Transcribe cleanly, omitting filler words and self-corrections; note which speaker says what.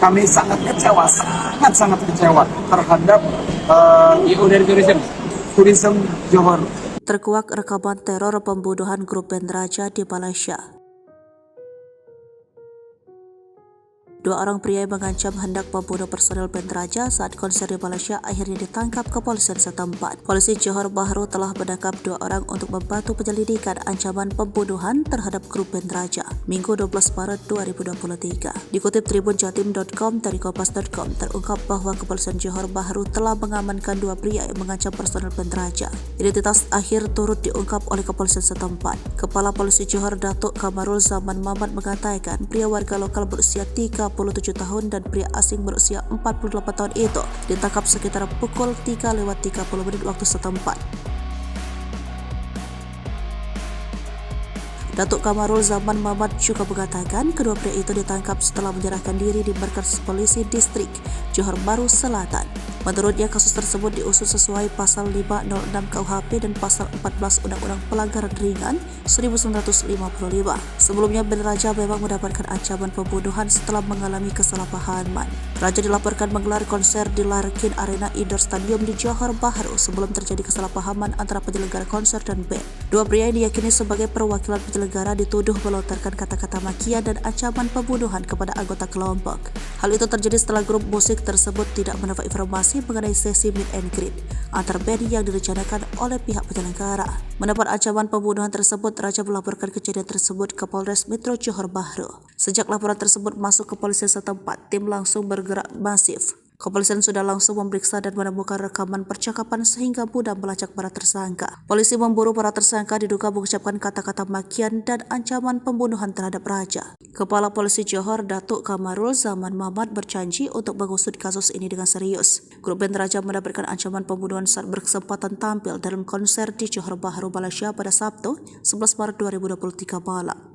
Speaker 1: kami sangat kecewa, sangat kecewa terhadap turisme Johor.
Speaker 2: Terkuak rekaman teror pembunuhan grup band Raja di Malaysia. Dua orang pria yang mengancam hendak membunuh personel band Raja saat konser di Malaysia akhirnya ditangkap kepolisian setempat. Polisi Johor Bahru telah menangkap dua orang untuk membantu penyelidikan ancaman pembunuhan terhadap grup band Raja, Minggu 12 Maret 2023. Dikutip tribunjatim.com dari kompas.com, terungkap bahwa kepolisian Johor Bahru telah mengamankan dua pria yang mengancam personel band Raja. Identitas akhir turut diungkap oleh kepolisian setempat. Kepala Polisi Johor Datuk Kamarul Zaman Mamat mengatakan pria warga lokal berusia 37 tahun dan pria asing berusia 48 tahun itu ditangkap sekitar pukul 3:30 waktu setempat. Datuk Kamarul Zaman Mamat juga mengatakan kedua pria itu ditangkap setelah menyerahkan diri di markas polisi distrik Johor Bahru Selatan. Menurutnya kasus tersebut diusut sesuai pasal 506 KUHP dan pasal 14 Undang-Undang Pelanggaran Ringan 1955. Sebelumnya band Raja memang mendapatkan ancaman pembunuhan setelah mengalami kesalahpahaman. Raja dilaporkan menggelar konser di Larkin Arena Indoor Stadium di Johor Bahru sebelum terjadi kesalahpahaman antara penyelenggara konser dan band. Dua pria yang diyakini sebagai perwakilan penyelenggara dituduh melontarkan kata-kata makian dan ancaman pembunuhan kepada anggota kelompok. Hal itu terjadi setelah grup musik tersebut tidak mendapat informasi mengenai sesi meet and greet antar band yang direncanakan oleh pihak penyelenggara. Mendapat ancaman pembunuhan tersebut, Raja melaporkan kejadian tersebut ke Polres Metro Johor Bahru. Sejak laporan tersebut masuk ke polisi setempat, tim langsung bergerak masif. Kepolisian sudah langsung memeriksa dan menemukan rekaman percakapan sehingga mudah melacak para tersangka. Polisi memburu para tersangka diduga mengucapkan kata-kata makian dan ancaman pembunuhan terhadap Raja. Kepala Polisi Johor Datuk Kamarul Zaman Mamat berjanji untuk mengusut kasus ini dengan serius. Grup band Raja mendapatkan ancaman pembunuhan saat berkesempatan tampil dalam konser di Johor Bahru, Malaysia pada Sabtu 11 Maret 2023 malam.